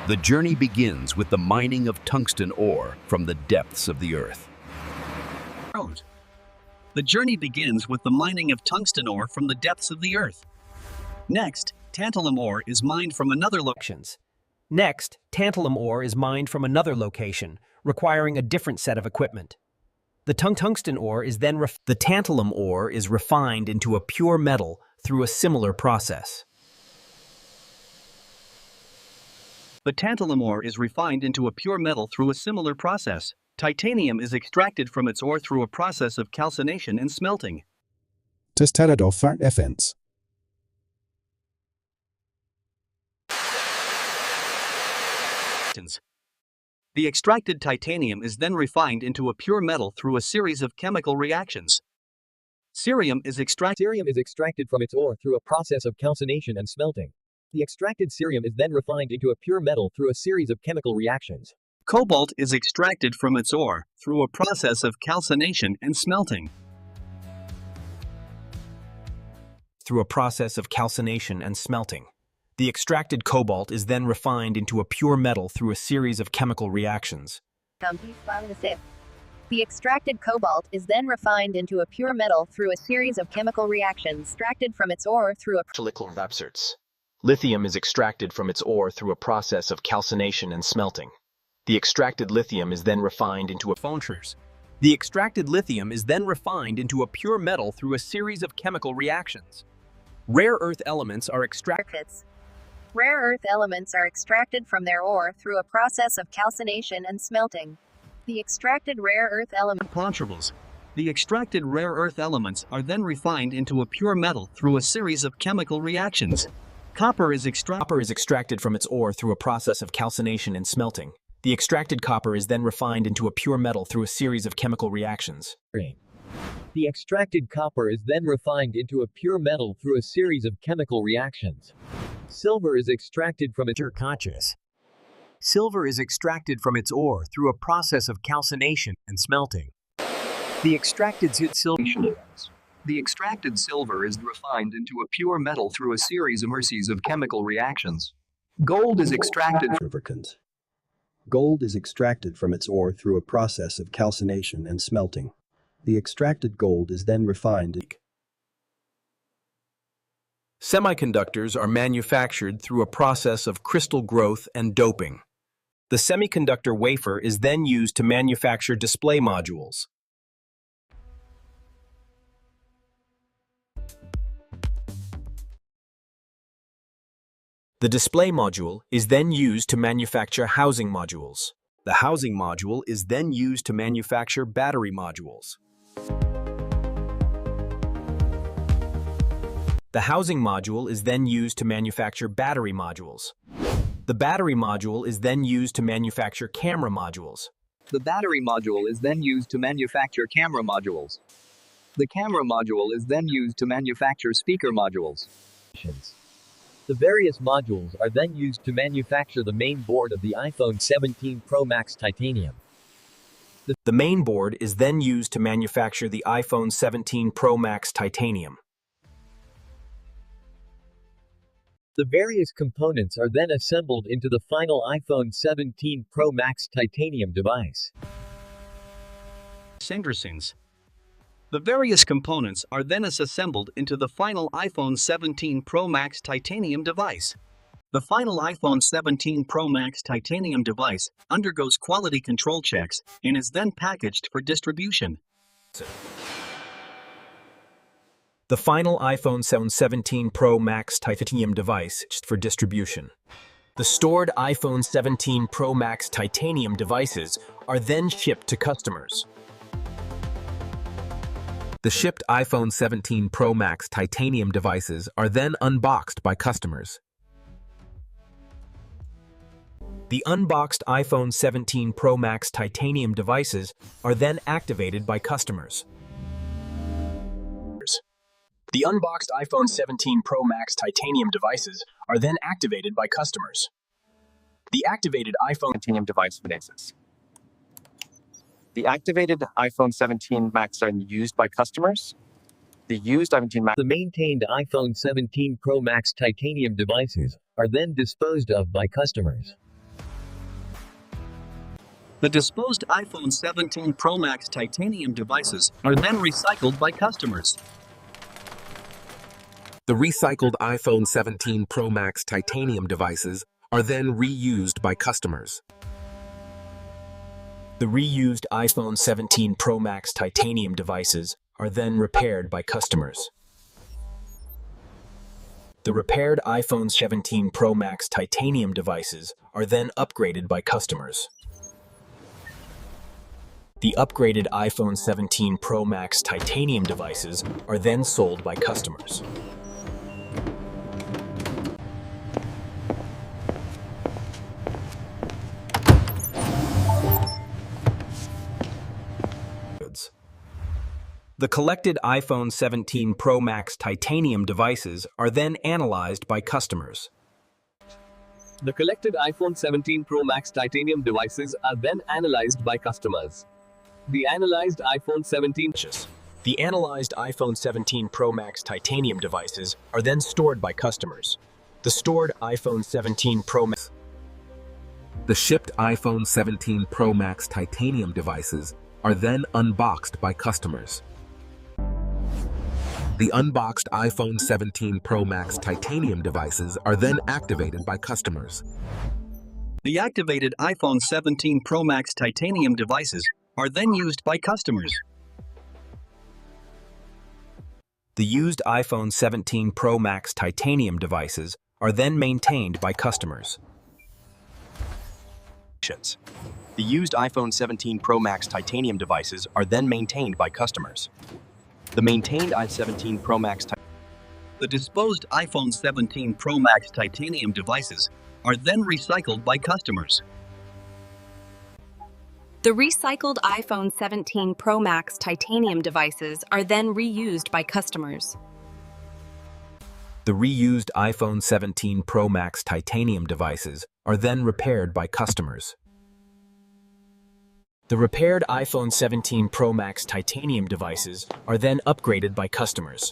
The journey begins with the mining of tungsten ore from the depths of the earth. The journey begins with the mining of tungsten ore from the depths of the earth. Next, tantalum ore is mined from another location. Next, tantalum ore is mined from another location, requiring a different set of equipment. The tungsten ore is then the tantalum ore is refined into a pure metal through a similar process. The tantalum ore is refined into a pure metal through a similar process. Titanium is extracted from its ore through a process of calcination and smelting. Testare då FNs. The extracted titanium is then refined into a pure metal through a series of chemical reactions. Cerium is extracted from its ore through a process of calcination and smelting. The extracted cerium is then refined into a pure metal through a series of chemical reactions. Cobalt is extracted from its ore through a process of calcination and smelting. Through a process of calcination and smelting. The extracted cobalt is then refined into a pure metal through a series of chemical reactions. The extracted cobalt is then refined into a pure metal through a series of chemical reactions extracted from its ore through a Lithium is extracted from its ore through a process of calcination and smelting. The extracted lithium is then refined into a The extracted lithium is then refined into a pure metal through a series of chemical reactions. Rare earth elements are extracted. Rare earth elements are extracted from their ore through a process of calcination and smelting. The extracted rare earth Poncherables. The extracted rare earth elements are then refined into a pure metal through a series of chemical reactions. Copper is extracted from its ore through a process of calcination and smelting. The extracted copper is then refined into a pure metal through a series of chemical reactions. The extracted copper is then refined into a pure metal through a series of chemical reactions. Silver is extracted from its Silver is extracted from its ore through a process of calcination and smelting. The extracted silver is refined into a pure metal through a series of chemical reactions. Gold is extracted Gold is extracted from its ore through a process of calcination and smelting. The extracted gold is then refined. Semiconductors are manufactured through a process of crystal growth and doping. The semiconductor wafer is then used to manufacture display modules. The display module is then used to manufacture housing modules. The housing module is then used to manufacture battery modules. The housing module is then used to manufacture battery modules. The battery module is then used to manufacture camera modules. The battery module is then used to manufacture camera modules. The camera module is then used to manufacture speaker modules. The various modules are then used to manufacture the main board of the iPhone 17 Pro Max titanium. The main board is then used to manufacture the iPhone 17 Pro Max titanium. The various components are then assembled into the final iPhone 17 Pro Max titanium device. The various components are then assembled into the final iPhone 17 Pro Max titanium device. The final iPhone 17 Pro Max titanium device undergoes quality control checks and is then packaged for distribution. The final iPhone 17 Pro Max titanium device for distribution. The stored iPhone 17 Pro Max titanium devices are then shipped to customers. The shipped iPhone 17 Pro Max titanium devices are then unboxed by customers. The unboxed iPhone 17 Pro Max titanium devices are then activated by customers. The unboxed iPhone 17 Pro Max titanium devices are then activated by customers. The activated iPhone titanium device finances. The activated iPhone 17 Max are used by customers. The used iPhone 17 Max. The maintained iPhone 17 Pro Max titanium devices are then disposed of by customers. The disposed iPhone 17 Pro Max titanium devices are then recycled by customers. The recycled iPhone 17 Pro Max titanium devices are then reused by customers. The reused iPhone 17 Pro Max titanium devices are then repaired by customers. The repaired iPhone 17 Pro Max titanium devices are then upgraded by customers. The upgraded iPhone 17 Pro Max titanium devices are then sold by customers. The collected iPhone 17 Pro Max titanium devices are then analyzed by customers. The collected iPhone 17 Pro Max titanium devices are then analyzed by customers. The analyzed iPhone 17 The analyzed iPhone 17 Pro Max titanium devices are then stored by customers. The stored iPhone 17 Pro Max. The shipped iPhone 17 Pro Max titanium devices are then unboxed by customers. The unboxed iPhone 17 Pro Max titanium devices are then activated by customers. The activated iPhone 17 Pro Max titanium devices are then used by customers. The used iPhone 17 Pro Max titanium devices are then maintained by customers. The used iPhone 17 Pro Max titanium devices are then maintained by customers. The maintained i17 Pro Max. The disposed iPhone 17 Pro Max titanium devices are then recycled by customers. The recycled iPhone 17 Pro Max titanium devices are then reused by customers. The reused iPhone 17 Pro Max titanium devices are then repaired by customers. The repaired iPhone 17 Pro Max titanium devices are then upgraded by customers.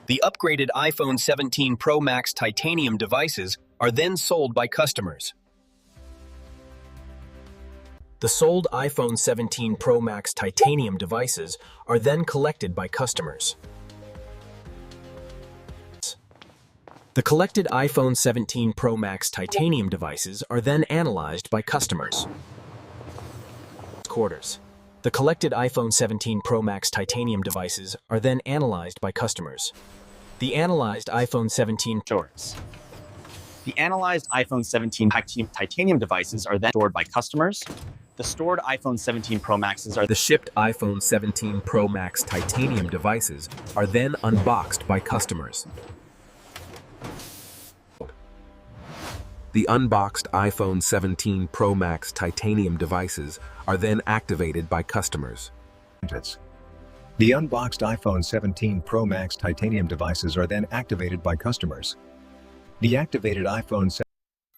The upgraded iPhone 17 Pro Max titanium devices are then sold by customers. The sold iPhone 17 Pro Max titanium devices are then collected by customers. The collected iPhone 17 Pro Max titanium devices are then analyzed by customers. The collected iPhone 17 Pro Max titanium devices are then analyzed by customers. The analyzed iPhone 17 Shorts. The analyzed iPhone 17 titanium devices are then stored by customers. The stored iPhone 17 Pro Maxes are The shipped iPhone 17 Pro Max titanium devices are then unboxed by customers. The unboxed iPhone 17 Pro Max titanium devices are then activated by customers. The unboxed iPhone 17 Pro Max titanium devices are then activated by customers. The activated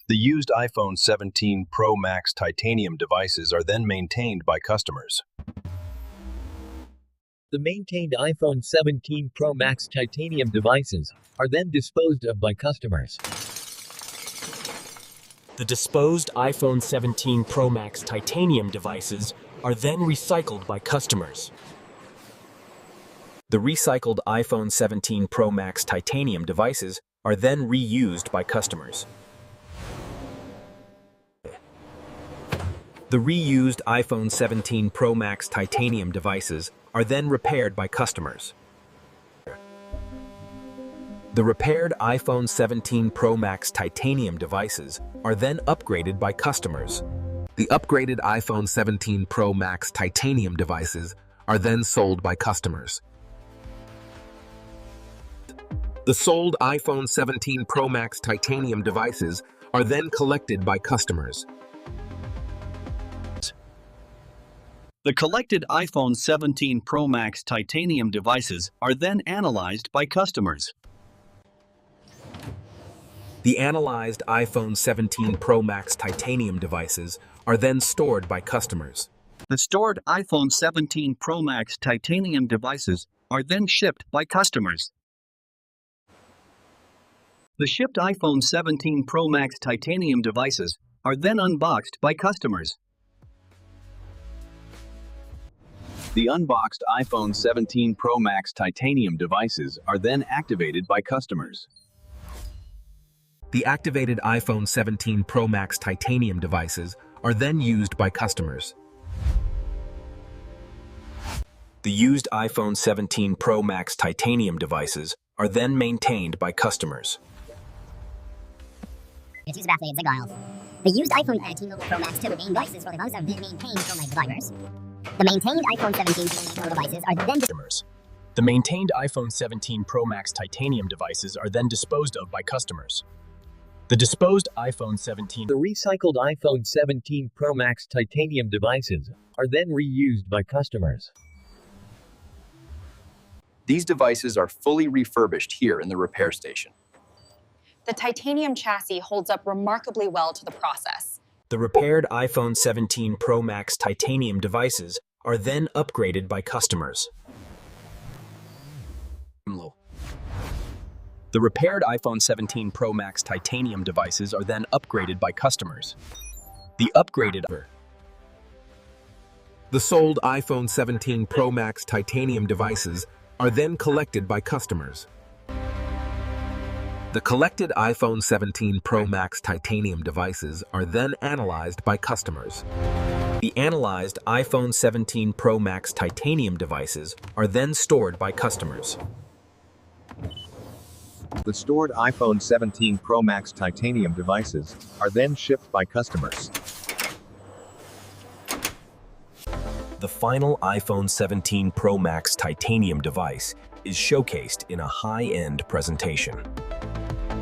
The used iPhone 17 Pro Max titanium devices are then maintained by customers. The maintained iPhone 17 Pro Max titanium devices are then disposed of by customers. The disposed iPhone 17 Pro Max titanium devices are then recycled by customers. The recycled iPhone 17 Pro Max titanium devices are then reused by customers. The reused iPhone 17 Pro Max titanium devices are then repaired by customers. The repaired iPhone 17 Pro Max titanium devices are then upgraded by customers. The upgraded iPhone 17 Pro Max titanium devices are then sold by customers. The sold iPhone 17 Pro Max titanium devices are then collected by customers. The collected iPhone 17 Pro Max titanium devices are then analyzed by customers. The analyzed iPhone 17 Pro Max titanium devices are then stored by customers. The stored iPhone 17 Pro Max titanium devices are then shipped by customers. The shipped iPhone 17 Pro Max titanium devices are then unboxed by customers. The unboxed iPhone 17 Pro Max titanium devices are then activated by customers. The activated iPhone 17 Pro Max titanium devices are then used by customers. The used iPhone 17 Pro Max titanium devices are then maintained by customers. It's used after Zig oils. The used iPhone 17 Pro Max 2 main devices for the ones that have been maintained for my devices. The maintained iPhone 17 Pro devices are then The maintained iPhone 17 Pro Max titanium devices are then disposed of by customers. The disposed iPhone 17 The recycled iPhone 17 Pro Max titanium devices are then reused by customers. These devices are fully refurbished here in the repair station. The titanium chassis holds up remarkably well to the process. The repaired iPhone 17 Pro Max titanium devices are then upgraded by customers. The repaired iPhone 17 Pro Max titanium devices are then upgraded by customers. The upgraded The sold iPhone 17 Pro Max titanium devices are then collected by customers. The collected iPhone 17 Pro Max titanium devices are then analyzed by customers. The analyzed iPhone 17 Pro Max titanium devices are then stored by customers. The stored iPhone 17 Pro Max titanium devices are then shipped by customers. The final iPhone 17 Pro Max titanium device is showcased in a high-end presentation.